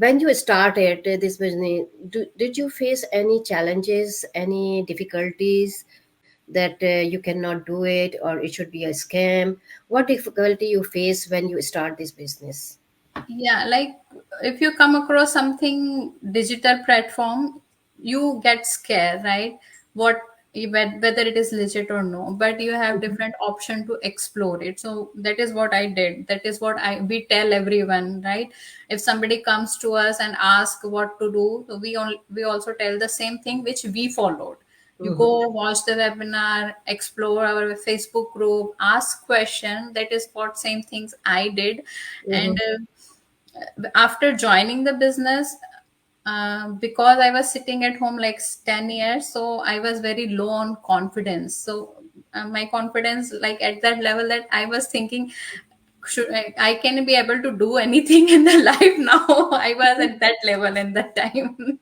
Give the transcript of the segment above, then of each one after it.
When you started this business, did you face any challenges, any difficulties that you cannot do it or it should be a scam? What difficulty you face when you start this business? Yeah, like if you come across something digital platform, you get scared, right? What whether it is legit or no, but you have different option to explore it. So that is what I did. That is what I we tell everyone, right? If somebody comes to us and ask what to do, so we also tell the same thing which we followed. You Mm-hmm. go watch the webinar, explore our Facebook group, ask question. That is what same things I did. And Mm-hmm. after joining the business, because I was sitting at home like 10 years, so I was very low on confidence. So my confidence, like at that level, that I was thinking, should I can be able to do anything in the life now. I was at that level in that time.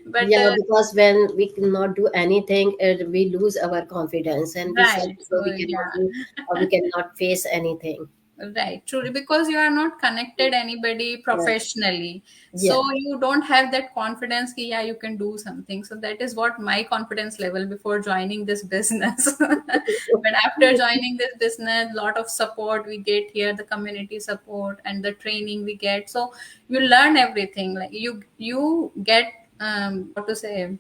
But Yeah, because when we cannot do anything, we lose our confidence and we said right, so so we cannot yeah. do or we cannot face anything. Right, truly, because you are not connected anybody Yeah. professionally, Yeah. so you don't have that confidence. Ki, yeah, you can do something. So that is what my confidence level before joining this business. But after joining this business, lot of support we get here, the community support and the training we get. So you learn everything. Like you get what to say,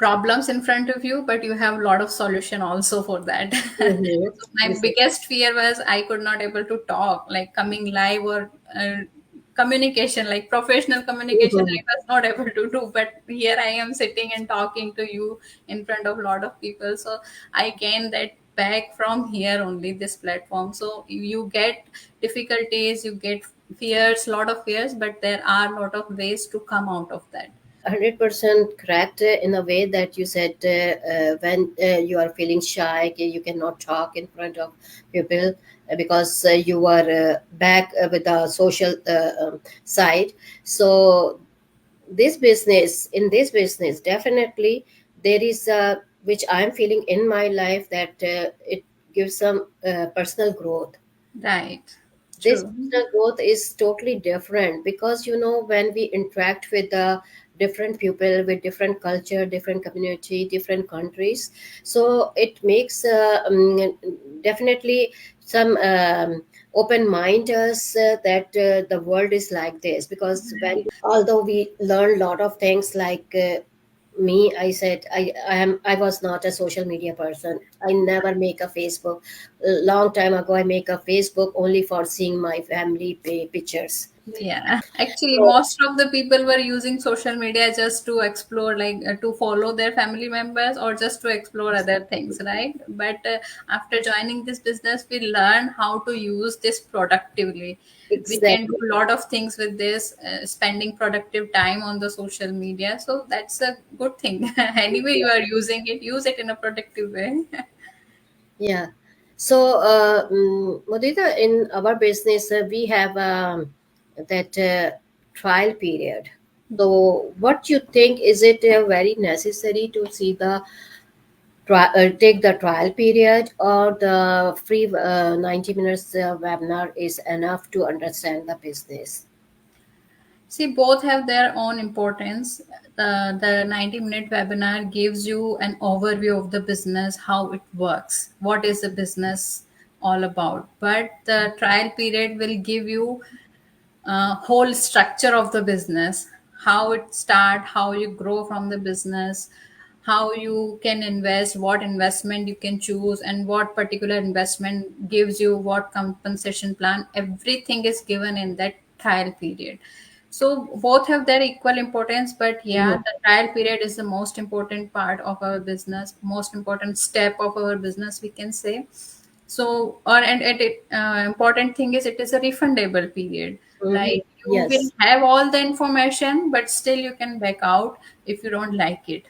problems in front of you, but you have a lot of solution also for that. Mm-hmm. So my biggest fear was I could not able to talk, like coming live or communication, like professional communication Mm-hmm. I was not able to do, but here I am sitting and talking to you in front of a lot of people. So I gained that back from here only, this platform. So you get difficulties, you get fears, lot of fears, but there are a lot of ways to come out of that. 100% correct in a way that you said when you are feeling shy, you cannot talk in front of people because you are back with the social side. So this business definitely there is a which I'm feeling in my life that it gives some personal growth. Right. This True. personal growth is totally different because when we interact with the different people with different culture, different community, different countries, so it makes definitely some open mind us that the world is like this. Because when although we learn a lot of things like me, I said I was not a social media person. I never make a Facebook. A long time ago I make a Facebook only for seeing my family pictures. Yeah, actually, So most of the people were using social media just to explore, like to follow their family members or just to explore other things, right? But after joining this business, we learn how to use this productively. We can do exactly. a lot of things with this, spending productive time on the social media. So that's a good thing. Anyway, you are using it, use it in a productive way. Yeah. So Mudita, in our business we have that trial period. So what you think, is it very necessary to see the take the trial period, or the free 90 minutes webinar is enough to understand the business? See, both have their own importance. The 90-minute webinar gives you an overview of the business, how it works, what is the business all about. But the trial period will give you whole structure of the business, how it start, how you grow from the business, how you can invest, what investment you can choose, and what particular investment gives you what compensation plan. Everything is given in that trial period. So both have their equal importance, but yeah, Mhm. the trial period is the most important part of our business, most important step of our business, we can say. So, or and it important thing is it is a refundable period. Mhm. Like you will Yes. have all the information, but still you can back out if you don't like it.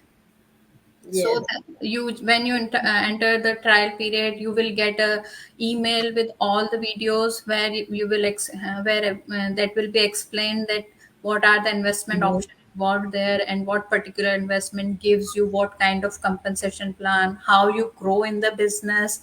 So Yes. you when you enter the trial period, you will get a email with all the videos where you will where that will be explained that what are the investment Mhm. options involved there and what particular investment gives you what kind of compensation plan, how you grow in the business,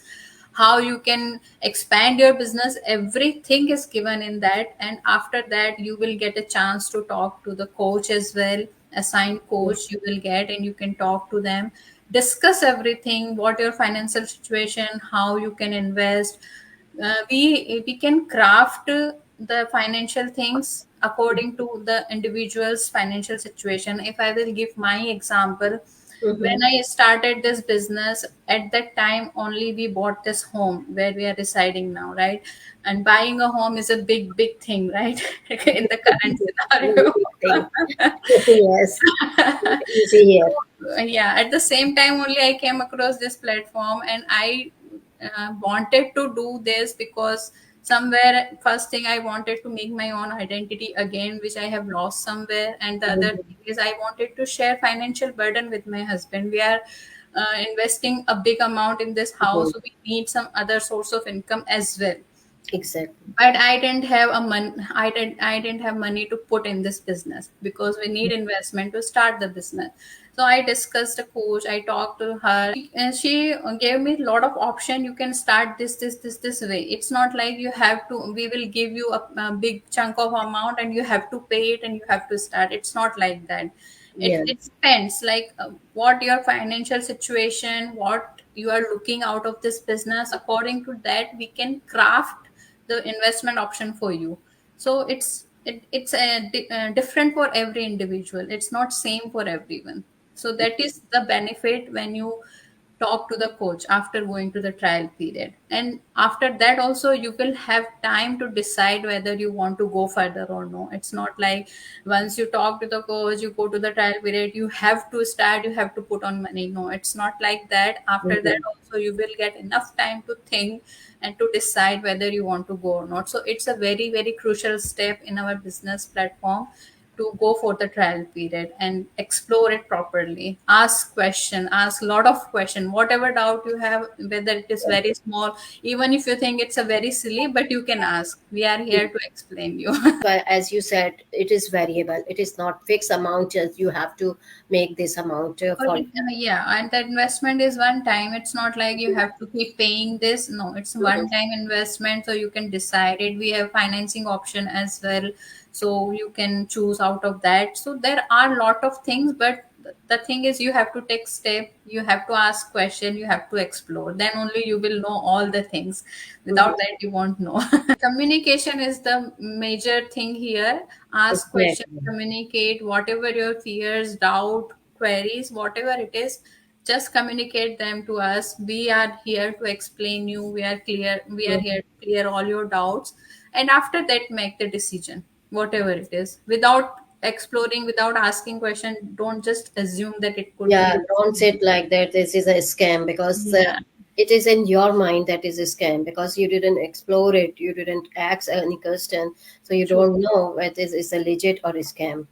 how you can expand your business. Everything is given in that. And after that, you will get a chance to talk to the coach as well. Assigned coach you will get, and you can talk to them, discuss everything, what your financial situation, how you can invest. We can craft the financial things according to the individual's financial situation. If I will give my example, when Mm-hmm. I started this business, at that time only we bought this home where we are residing now, right? And buying a home is a big thing, right? In the current Very scenario. big thing. Yes, easy here. So, yeah, at the same time only I came across this platform, and I wanted to do this because somewhere, first thing, I wanted to make my own identity again, which I have lost somewhere. And the other Mhm. thing is I wanted to share financial burden with my husband. We are investing a big amount in this house, Mhm. so we need some other source of income as well. Exactly. But I didn't have money to put in this business, because we need investment to start the business. So I discussed a coach, I talked to her, and she gave me a lot of option. You can start this way. It's not like you have to, we will give you a big chunk of amount and you have to pay it and you have to start. It's not like that. it, Yeah. it depends, like what your financial situation, what you are looking out of this business. According to that, we can craft the investment option for you. So it's different for every individual. It's not same for everyone. So that is the benefit when you talk to the coach after going to the trial period. And after that also, you will have time to decide whether you want to go further or no. It's not like once you talk to the coach, you go to the trial period, you have to start, you have to put on money. No, it's not like that. After that Mhm. also, you will get enough time to think and to decide whether you want to go or not. So it's a very crucial step in our business platform, to go for the trial period and explore it properly. Ask question, ask lot of question, whatever doubt you have, whether it is very small, even if you think it's a very silly, but you can ask. We are here to explain you. But as you said, it is variable. It is not fixed amount. Just you have to make this amount for. Yeah, and the investment is one time. It's not like you have to keep paying this. No, it's one time investment, so you can decide it. We have financing option as well, so you can choose out of that. So there are a lot of things, but the thing is, you have to take step. You have to ask question. You have to explore. Then only you will know all the things. Mhm. Without that, you won't know. Communication is the major thing here. Ask questions, Exactly. communicate whatever your fears, doubt, queries, whatever it is, just communicate them to us. We are here to explain you. We are Mhm. here to clear all your doubts. And after that, make the decision, whatever it is, without exploring, without asking question. Don't just assume that it could be Yeah, this. don't say it like that. This is a scam because Yeah. it is in your mind that is a scam because you didn't explore it. You didn't ask any question, so you True. don't know whether it's a legit or a scam.